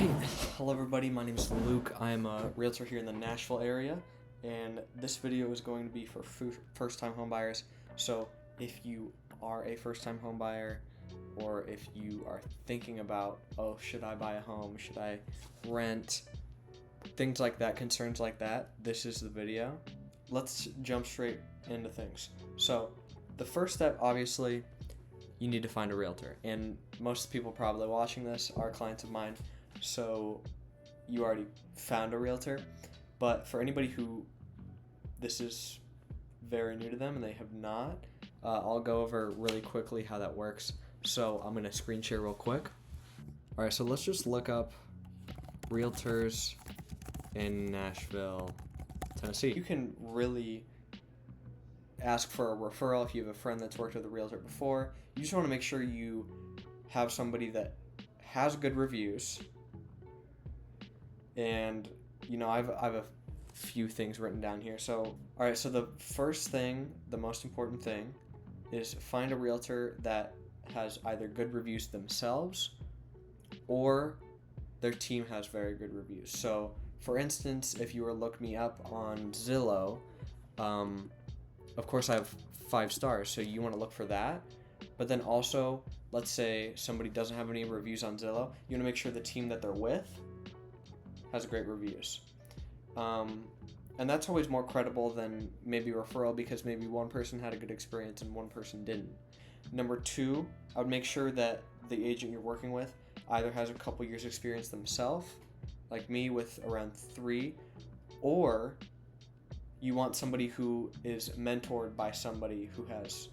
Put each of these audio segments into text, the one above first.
Alright, hello everybody, my name is Luke. I'm a realtor here in the Nashville area, and this video is going to be for first-time home buyers. So if you are a first-time home buyer, or if you are thinking about, oh, should I buy a home, should I rent, things like that, concerns like that, this is the video. Let's jump straight into things. So the first step, obviously, you need to find a realtor, and most people probably watching this are clients of mine, so you already found a realtor. But for anybody who this is very new to them and they have not, I'll go over really quickly how that works. So I'm gonna screen share real quick. All right, so let's just look up realtors in Nashville, Tennessee. You can really ask for a referral if you have a friend that's worked with a realtor before. You just want to make sure you have somebody that has good reviews. And you know, I've a few things written down here. So all right, so the first thing, the most important thing, is find a realtor that has either good reviews themselves or their team has very good reviews. So for instance, if you were to look me up on Zillow, of course I have 5 stars, so you want to look for that. But then also, let's say somebody doesn't have any reviews on Zillow, you want to make sure the team that they're with has great reviews. And that's always more credible than maybe a referral, because maybe one person had a good experience and one person didn't. Number 2, I would make sure that the agent you're working with either has a couple years experience themselves, like me with around 3, or you want somebody who is mentored by somebody who has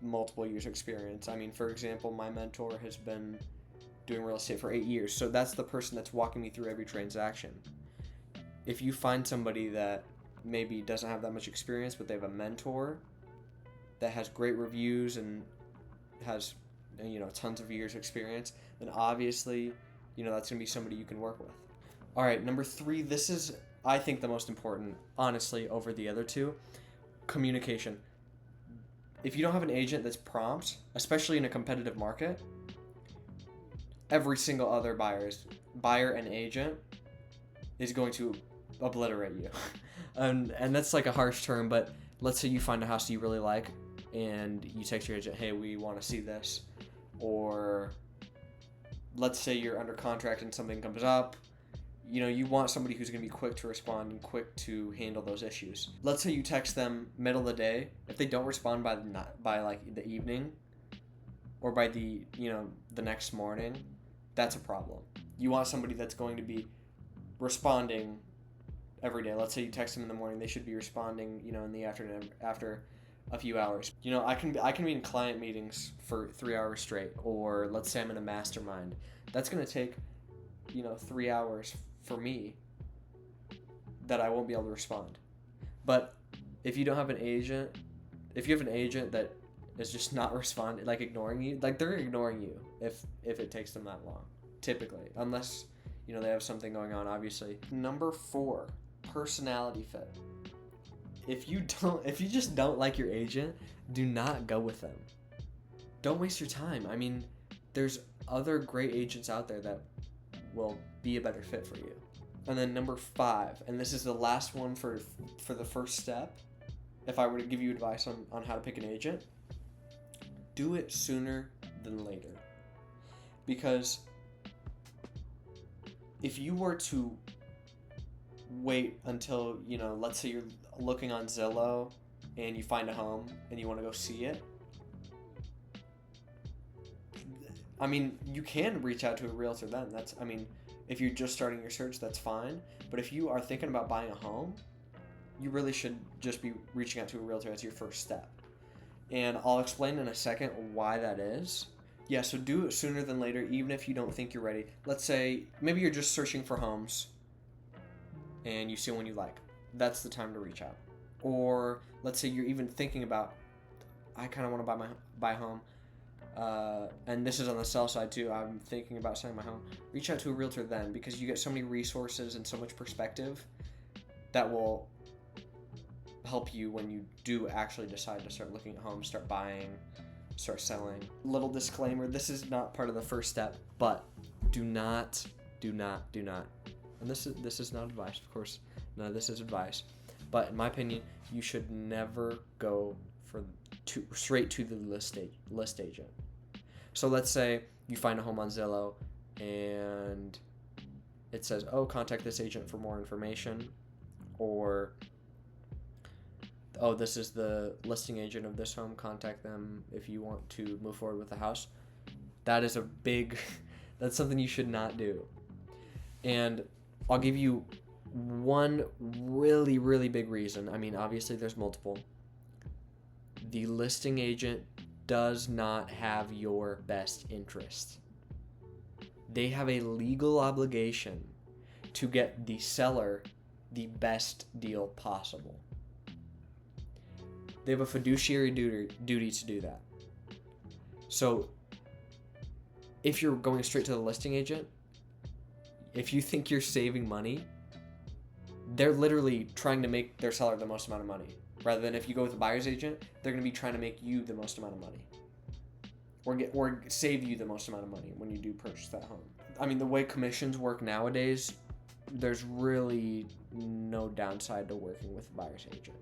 multiple years experience. I mean, for example, my mentor has been doing real estate for 8 years, so that's the person that's walking me through every transaction. If you find somebody that maybe doesn't have that much experience, but they have a mentor that has great reviews and has, you know, tons of years experience, then obviously, you know, that's gonna be somebody you can work with. All right, number 3, this is, I think, the most important, honestly, over the other 2, communication. If you don't have an agent that's prompt, especially in a competitive market, every single other buyer and agent is going to obliterate you. and that's like a harsh term, but let's say you find a house you really like and you text your agent, hey, we want to see this. Or let's say you're under contract and something comes up. You know, you want somebody who's going to be quick to respond and quick to handle those issues. Let's say you text them middle of the day. If they don't respond by like the evening or by the, you know, the next morning, that's a problem. You want somebody that's going to be responding every day. Let's say you text them in the morning, they should be responding, you know, in the afternoon after a few hours. You know, I can be in client meetings for 3 hours straight, or let's say I'm in a mastermind. That's going to take, you know, 3 hours for me that I won't be able to respond. But if you don't have an agent, if you have an agent that is just not responding, like ignoring you, like they're ignoring you if it takes them that long, typically, unless, you know, they have something going on, obviously. Number 4, personality fit. If you just don't like your agent, do not go with them. Don't waste your time. I mean, there's other great agents out there that will be a better fit for you. And then number 5, and this is the last one for the first step, if I were to give you advice on how to pick an agent, do it sooner than later. Because if you were to wait until, you know, let's say you're looking on Zillow and you find a home and you want to go see it, I mean, you can reach out to a realtor then. That's, I mean, if you're just starting your search, that's fine. But if you are thinking about buying a home, you really should just be reaching out to a realtor as your first step. And I'll explain in a second why that is. Yeah, so do it sooner than later, even if you don't think you're ready. Let's say maybe you're just searching for homes and you see one you like. That's the time to reach out. Or let's say you're even thinking about, I kind of want to buy a home. And this is on the sell side too. I'm thinking about selling my home. Reach out to a realtor then, because you get so many resources and so much perspective that will help you when you do actually decide to start looking at homes, start buying, start selling. Little disclaimer, this is not part of the first step, but do not do not. And this is not advice, of course. None of this is advice. But in my opinion, you should never go straight to the list agent. So let's say you find a home on Zillow and it says, oh, contact this agent for more information, or, oh, this is the listing agent of this home, contact them if you want to move forward with the house. That is that's something you should not do. And I'll give you one really, really big reason. I mean, obviously there's multiple. The listing agent does not have your best interest. They have a legal obligation to get the seller the best deal possible. They have a fiduciary duty to do that. So if you're going straight to the listing agent, if you think you're saving money, they're literally trying to make their seller the most amount of money. Rather than if you go with a buyer's agent, they're going to be trying to make you the most amount of money. Or save you the most amount of money when you do purchase that home. I mean, the way commissions work nowadays, there's really no downside to working with a buyer's agent.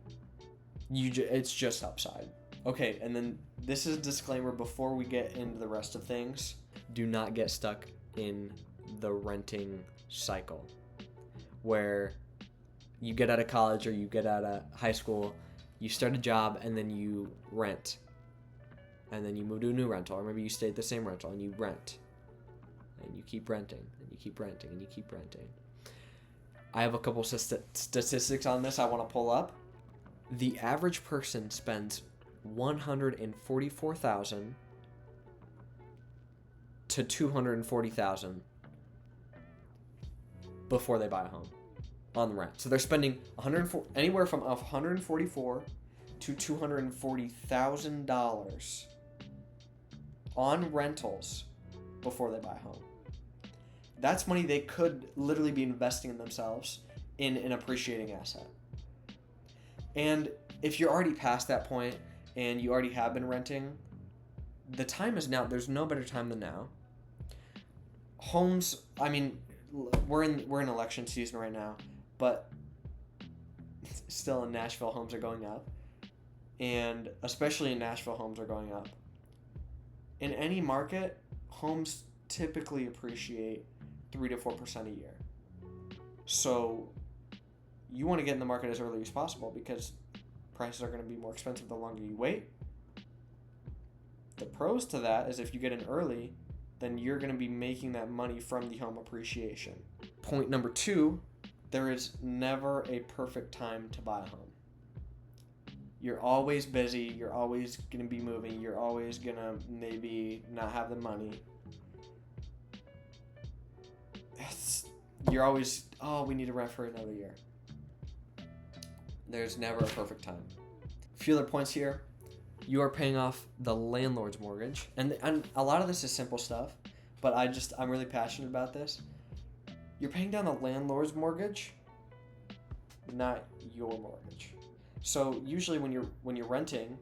It's just upside. Okay, and then this is a disclaimer before we get into the rest of things. Do not get stuck in the renting cycle where you get out of college or you get out of high school, you start a job, and then you rent. And then you move to a new rental, or maybe you stay at the same rental and you rent. And you keep renting, and you keep renting, and you keep renting. I have a couple statistics on this I want to pull up. The average person spends $144,000 to $240,000 before they buy a home on the rent. So they're spending anywhere from $144,000 to $240,000 on rentals before they buy a home. That's money they could literally be investing in themselves in an appreciating asset. And if you're already past that point and you already have been renting, the time is now. There's no better time than now. Homes, I mean, we're in election season right now, but still in Nashville, homes are going up. And especially in Nashville, homes are going up. In any market, homes typically appreciate 3 to 4% a year. So you want to get in the market as early as possible because prices are going to be more expensive the longer you wait. The pros to that is if you get in early, then you're going to be making that money from the home appreciation. Point number 2, there is never a perfect time to buy a home. You're always busy. You're always going to be moving. You're always going to maybe not have the money. You're always, we need to rent for another year. There's never a perfect time. A few other points here. You are paying off the landlord's mortgage. And a lot of this is simple stuff, but I'm really passionate about this. You're paying down the landlord's mortgage, not your mortgage. So usually when you're renting,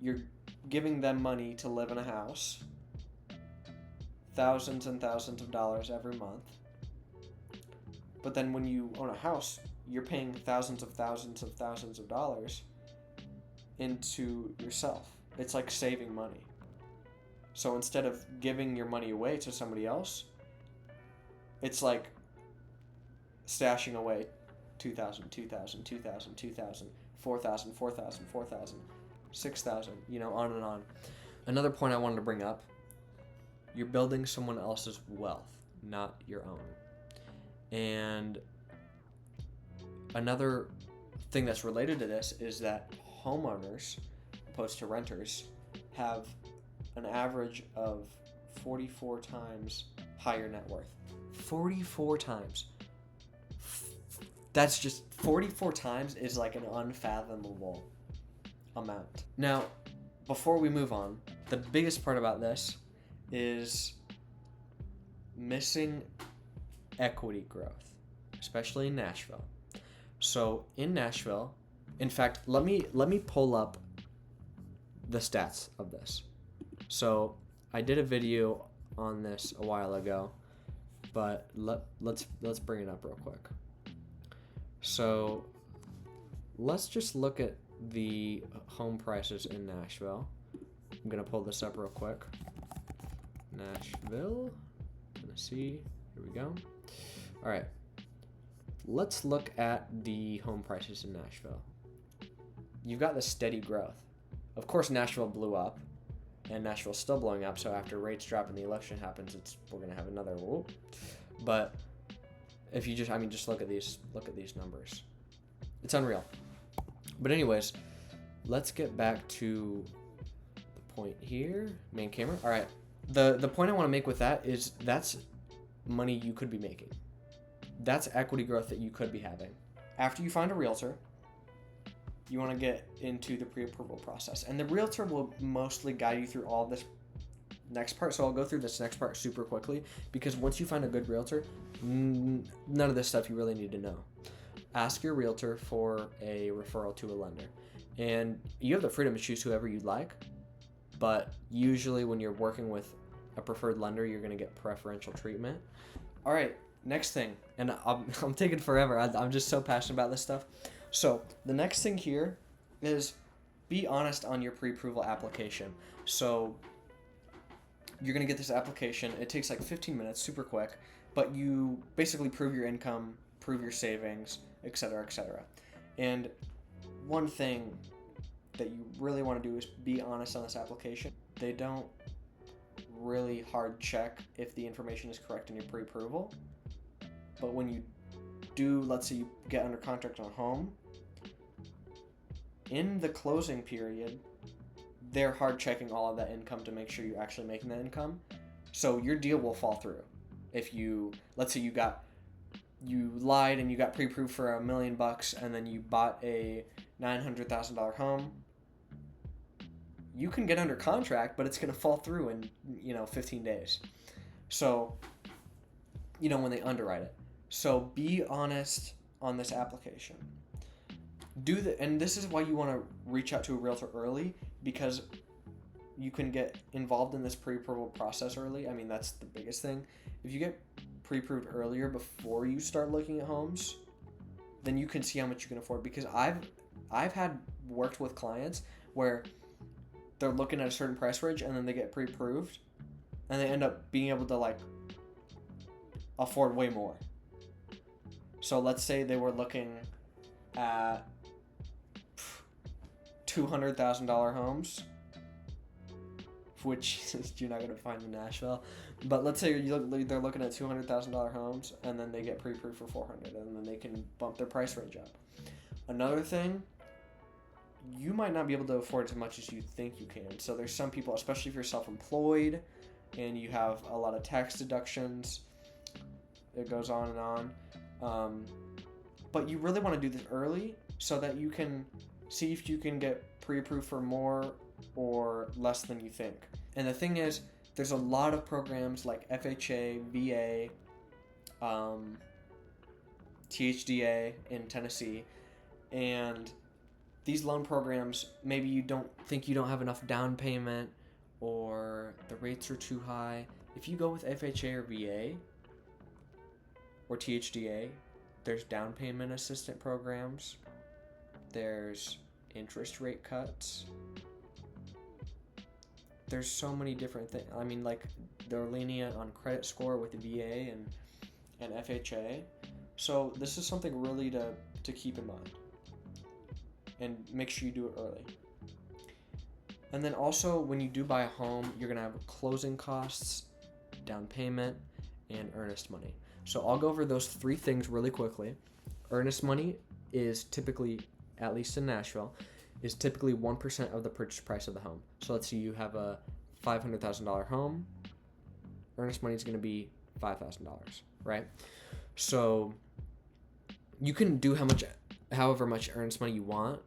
you're giving them money to live in a house, thousands and thousands of dollars every month. But then when you own a house, you're paying thousands of dollars into yourself. It's like saving money. So instead of giving your money away to somebody else, it's like stashing away $2,000, $2,000, $2,000, $2,000, $4,000, $4,000, $4,000, $6,000, on and on. Another point I wanted to bring up, you're building someone else's wealth, not your own. And another thing that's related to this is that homeowners, opposed to renters, have an average of 44 times higher net worth. 44 times. That's just 44 times is like an unfathomable amount. Now, before we move on, the biggest part about this is missing equity growth, especially in Nashville. So in Nashville, in fact, let me pull up the stats of this. So I did a video on this a while ago. but let's bring it up real quick. So let's just look at the home prices in Nashville. I'm gonna pull this up real quick. Nashville, Tennessee. Here we go. All right. Let's look at the home prices in Nashville. You've got the steady growth. Of course, Nashville blew up, and Nashville's still blowing up. So after rates drop and the election happens, we're gonna have another whoop. But if you just look at these numbers. It's unreal. But anyways, let's get back to the point here. Main camera. All right. The point I want to make with that is that's money you could be making. That's equity growth that you could be having. After you find a realtor, you want to get into the pre-approval process. And the realtor will mostly guide you through all this next part. So I'll go through this next part super quickly, because once you find a good realtor, none of this stuff you really need to know. Ask your realtor for a referral to a lender. And you have the freedom to choose whoever you'd like, but usually when you're working with a preferred lender, you're going to get preferential treatment. All right, next thing, and I'm taking forever. I'm just so passionate about this stuff. So the next thing here is be honest on your pre-approval application. So you're going to get this application. It takes like 15 minutes, super quick, but you basically prove your income, prove your savings, etc., etc. And one thing that you really want to do is be honest on this application. They don't really hard check if the information is correct in your pre-approval. But when you do, let's say you get under contract on a home, in the closing period, they're hard checking all of that income to make sure you're actually making that income. So your deal will fall through. If you, let's say you lied and you got pre-approved for $1 million and then you bought a $900,000 home, you can get under contract, but it's going to fall through in 15 days. So when they underwrite it. So be honest on this application. And this is why you want to reach out to a realtor early, because you can get involved in this pre-approval process early. I mean, that's the biggest thing. If you get pre-approved earlier before you start looking at homes, then you can see how much you can afford. Because I've had worked with clients where they're looking at a certain price range and then they get pre-approved and they end up being able to afford way more. So let's say they were looking at $200,000 homes, which you're not going to find in Nashville. But let's say they're looking at $200,000 homes and then they get pre-approved for $400,000 and then they can bump their price range up. Another thing, you might not be able to afford as much as you think you can. So there's some people, especially if you're self-employed and you have a lot of tax deductions, it goes on and on. But you really want to do this early so that you can see if you can get pre-approved for more or less than you think. And the thing is, there's a lot of programs like FHA, VA, THDA in Tennessee, and these loan programs, maybe you don't have enough down payment or the rates are too high. If you go with FHA or VA or THDA, there's down payment assistant programs, there's interest rate cuts, there's so many different things. I mean, they're lenient on credit score with the VA and FHA. So this is something really to keep in mind. And make sure you do it early. And then also, when you do buy a home, you're going to have closing costs, down payment, and earnest money. So I'll go over those three things really quickly. Earnest money is typically, at least in Nashville, is typically 1% of the purchase price of the home. So let's say you have a $500,000 home. Earnest money is going to be $5,000, right? So you can do however much earnest money you want,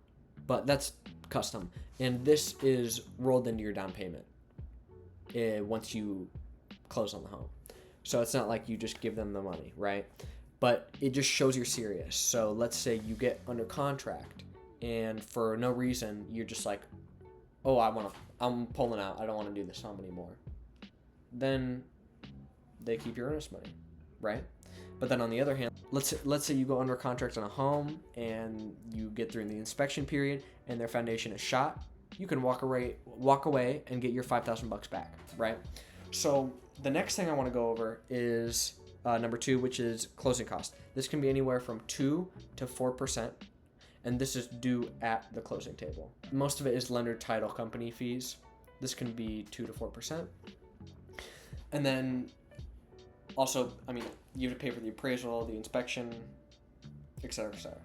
but that's custom. And this is rolled into your down payment once you close on the home. So it's not like you just give them the money, right? But it just shows you're serious. So let's say you get under contract and for no reason you're just like, oh, I'm pulling out. I don't want to do this home anymore. Then they keep your earnest money. right? But then on the other hand, let's say you go under contract on a home and you get through the inspection period and their foundation is shot. You can walk away and get your $5,000 back, right? So the next thing I want to go over is number 2, which is closing cost. This can be anywhere from 2 to 4%, and this is due at the closing table. Most of it is lender title company fees. This can be 2 to 4%. And then also, I mean, you have to pay for the appraisal, the inspection, etc., etc.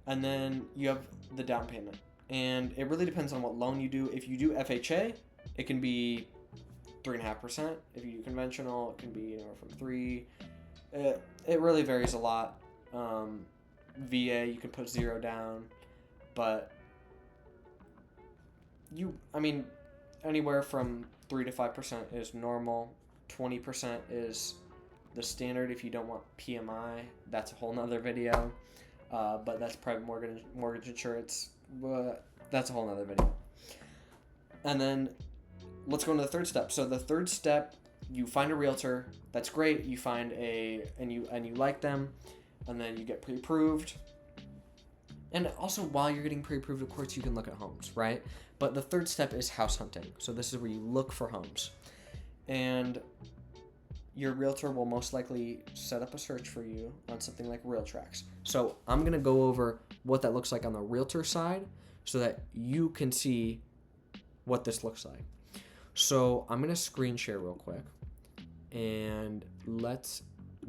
And then you have the down payment. And it really depends on what loan you do. If you do FHA, it can be 3.5%. If you do conventional, it can be anywhere from 3. It really varies a lot. VA, you can put 0 down, but anywhere from 3 to 5% is normal. 20% is the standard if you don't want PMI. That's a whole nother video. But that's private mortgage insurance. But that's a whole nother video. And then let's go into the third step. So the third step, you find a realtor. That's great. You find and you like them, and then you get pre-approved. And also, while you're getting pre-approved, of course, you can look at homes, right? But the third step is house hunting. So this is where you look for homes. And your realtor will most likely set up a search for you on something like RealTracs. So I'm going to go over what that looks like on the realtor side so that you can see what this looks like. So I'm going to screen share real quick. And let's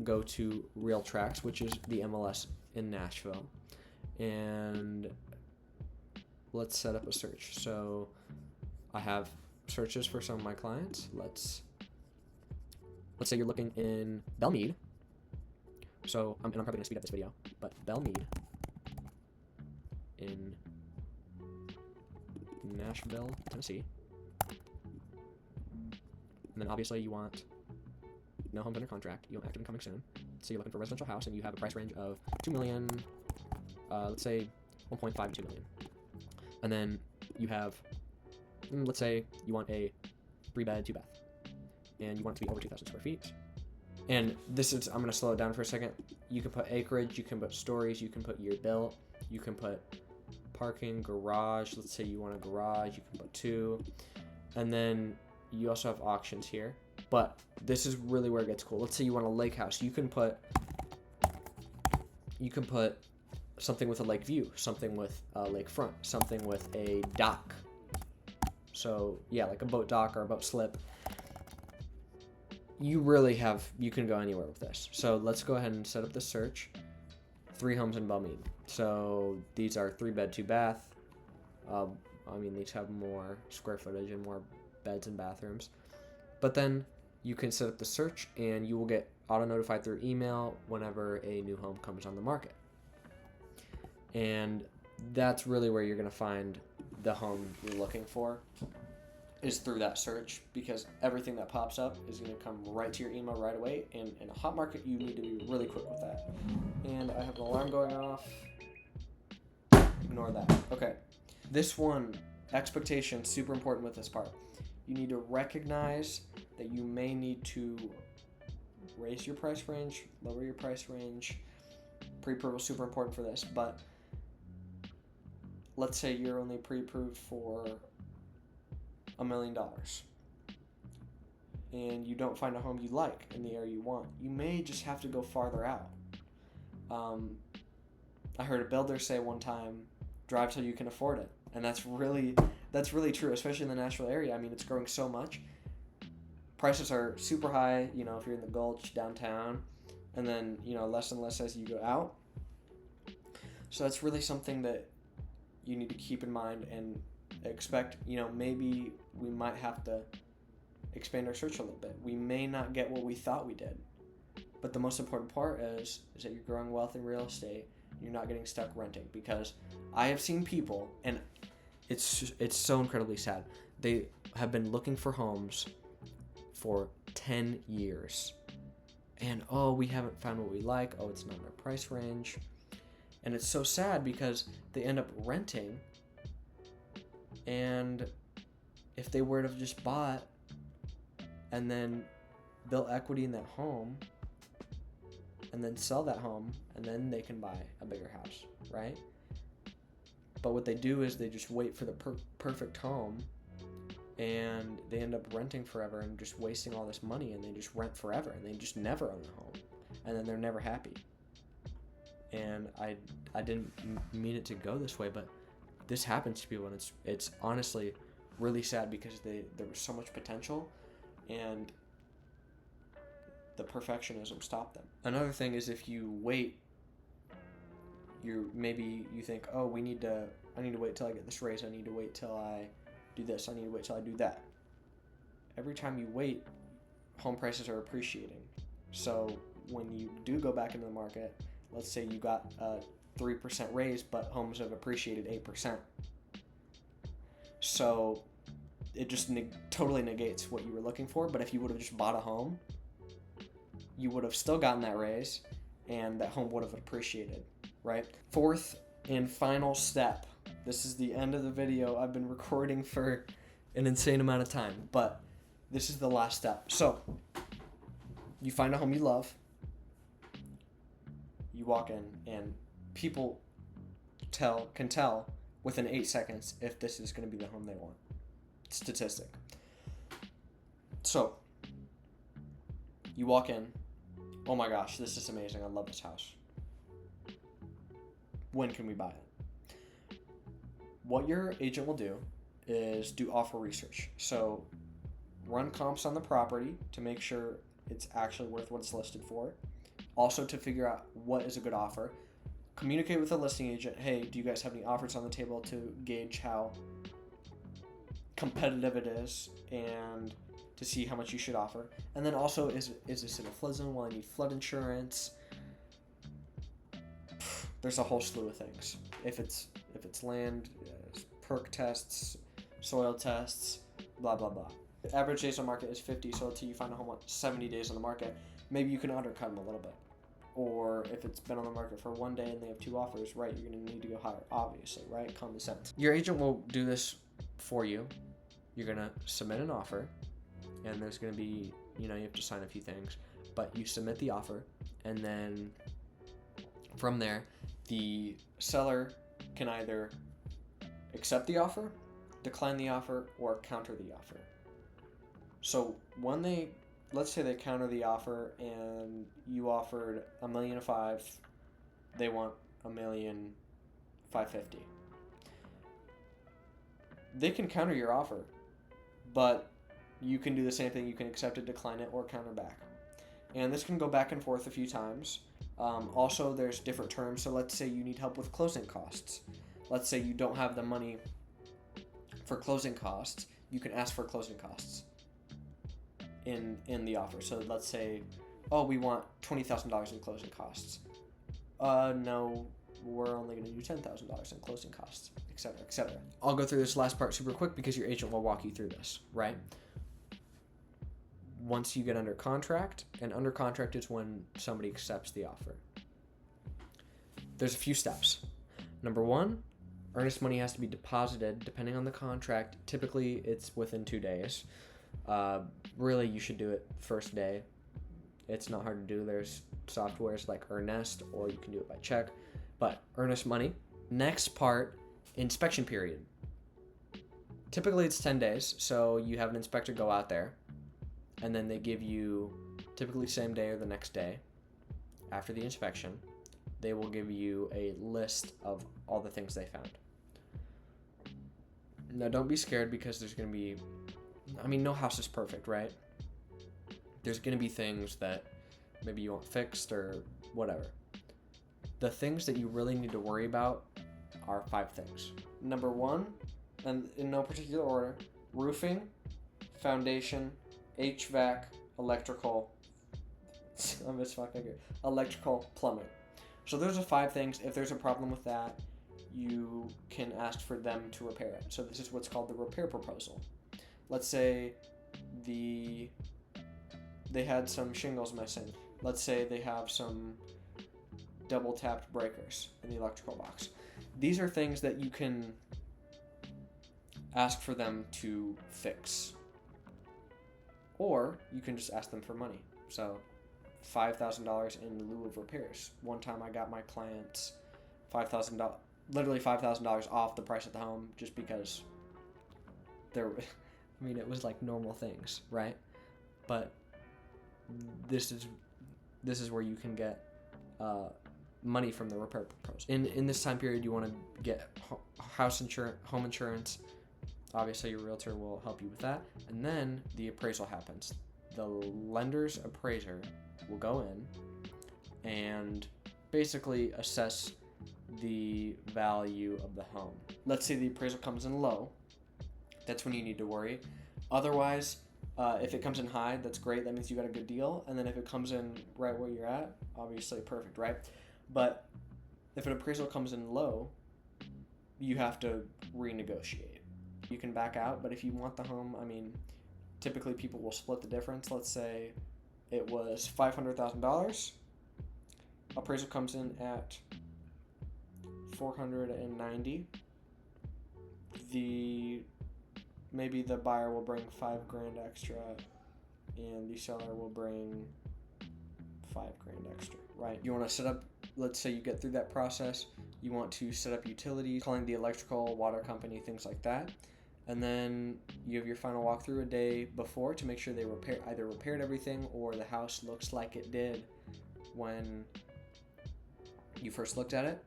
go to RealTracs, which is the MLS in Nashville. And let's set up a search. So I have searches for some of my clients. Let's say you're looking in Belmead. So I'm probably gonna speed up this video, but Belmead in Nashville, Tennessee. And then obviously you want no homes under contract. You want active and coming soon. So you're looking for a residential house, and you have a price range of $2 million. Let's say 1.5 to $2 million. And then you have, let's say you want a 3-bed, 2-bath. And you want it to be over 2,000 square feet. And this is, I'm going to slow it down for a second. You can put acreage, you can put stories, you can put year built, you can put parking, garage. Let's say you want a garage, you can put 2. And then you also have auctions here. But this is really where it gets cool. Let's say you want a lake house. You can put something with a lake view, something with a lake front, something with a dock. So yeah, like a boat dock or a boat slip. You can go anywhere with this. So let's go ahead and set up the search. 3 homes in Belmead. So these are 3-bed, 2-bath. These have more square footage and more beds and bathrooms. But then you can set up the search, and you will get auto-notified through email whenever a new home comes on the market. And that's really where you're going to find the home you're looking for, is through that search, because everything that pops up is going to come right to your email right away. And in a hot market, you need to be really quick with that. And I have an alarm going off. Ignore that. Okay. This one, expectation, super important with this part. You need to recognize that you may need to raise your price range, lower your price range. Pre-approval is super important for this, but let's say you're only pre-approved for $1 million and you don't find a home you like in the area you want. You may just have to go farther out. I heard a builder say one time, drive till you can afford it. And that's really true, especially in the Nashville area. I mean, it's growing so much. Prices are super high, if you're in the Gulch downtown, and then, less and less as you go out. So that's really something that you need to keep in mind and expect. Maybe we might have to expand our search a little bit. We may not get what we thought we did. But the most important part is that you're growing wealth in real estate. You're not getting stuck renting, because I have seen people, and it's so incredibly sad. They have been looking for homes for 10 years. And, we haven't found what we like. It's not in our price range. And it's so sad because they end up renting. And if they were to have just bought and then built equity in that home, and then sell that home, and then they can buy a bigger house, right? But what they do is they just wait for the perfect home, and they end up renting forever and just wasting all this money, and they just rent forever, and they just never own a home, and then they're never happy. And I didn't mean it to go this way, but this happens to people, and it's honestly really sad because there was so much potential, and the perfectionism stopped them. Another thing is, if you wait, maybe you think, oh, I need to wait till I get this raise, I need to wait till I do this, I need to wait till I do that. Every time you wait, home prices are appreciating. So when you do go back into the market, let's say you got a 3% raise, but homes have appreciated 8%. So it just totally negates what you were looking for. But if you would have just bought a home, you would have still gotten that raise, and that home would have appreciated, right? Fourth and final step. This is the end of the video. I've been recording for an insane amount of time, but this is the last step. So you find a home you love. You walk in, and people can tell within 8 seconds if this is going to be the home they want. Statistic. So you walk in. Oh my gosh, this is amazing. I love this house. When can we buy it? What your agent will do is do offer research. So run comps on the property to make sure it's actually worth what it's listed for. Also to figure out what is a good offer. Communicate with the listing agent. Hey, do you guys have any offers on the table to gauge how competitive it is and to see how much you should offer? And then also, is this in a flood zone? Will I need flood insurance? There's a whole slew of things. If it's land, perk tests, soil tests, blah blah blah. The average days on market is 50, so until you find a home on 70 days on the market, maybe you can undercut them a little bit. Or if it's been on the market for 1 day and they have 2 offers, right, you're going to need to go higher, obviously, right? Common sense. Your agent will do this for you. You're going to submit an offer, and there's going to be, you have to sign a few things, but you submit the offer, and then from there, the seller can either accept the offer, decline the offer, or counter the offer. So when let's say they counter the offer and you offered $1.5 million, they want $1.550 million. They can counter your offer, but you can do the same thing. You can accept it, decline it, or counter back. And this can go back and forth a few times. Also, there's different terms. So let's say you need help with closing costs. Let's say you don't have the money for closing costs. You can ask for closing costs in the offer. So let's say, oh, we want $20,000 in closing costs. No, we're only going to do $10,000 in closing costs, etc., etc. I'll go through this last part super quick because your agent will walk you through this, right? Once you get under contract, and under contract is when somebody accepts the offer. There's a few steps. Number 1, earnest money has to be deposited depending on the contract. Typically, it's within 2 days. Really, you should do it first day. It's not hard to do. There's softwares like Earnest, or you can do it by check. But earnest money. Next part, inspection period. Typically, it's 10 days, so you have an inspector go out there, and then they give you, typically same day or the next day, after the inspection, they will give you a list of all the things they found. Now, don't be scared because there's going to be, no house is perfect, right? There's going to be things that maybe you want fixed or whatever. The things that you really need to worry about are 5 things. Number 1, and in no particular order, roofing, foundation, HVAC, electrical, plumbing. So those are 5 things. If there's a problem with that, you can ask for them to repair it. So this is what's called the repair proposal. Let's say they had some shingles missing. Let's say they have some double tapped breakers in the electrical box. These are things that you can ask for them to fix. Or you can just ask them for money. So $5,000 in lieu of repairs. One time I got my clients $5,000, literally $5,000 off the price of the home, just because I mean, it was like normal things, right? But this is where you can get money from the repair proposal. In this time period, you want to get home insurance. Obviously, your realtor will help you with that. And then the appraisal happens. The lender's appraiser will go in and basically assess the value of the home. Let's say the appraisal comes in low. That's when you need to worry. Otherwise, if it comes in high, that's great. That means you got a good deal. And then if it comes in right where you're at, obviously perfect, right? But if an appraisal comes in low, you have to renegotiate. You can back out, but if you want the home, I mean, typically people will split the difference. Let's say it was $500,000. Appraisal comes in at $490,000. Maybe the buyer will bring $5,000 extra, and the seller will bring $5,000 extra, right? You want to set up. Let's say you get through that process. You want to set up utilities, calling the electrical, water company, things like that. And then you have your final walkthrough a day before to make sure they either repaired everything or the house looks like it did when you first looked at it.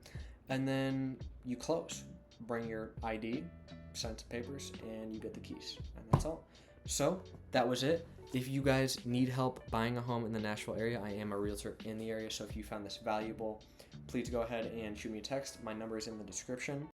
And then you close. Bring your ID, sign some papers, and you get the keys. And that's all. So that was it. If you guys need help buying a home in the Nashville area, I am a realtor in the area. So if you found this valuable, please go ahead and shoot me a text. My number is in the description.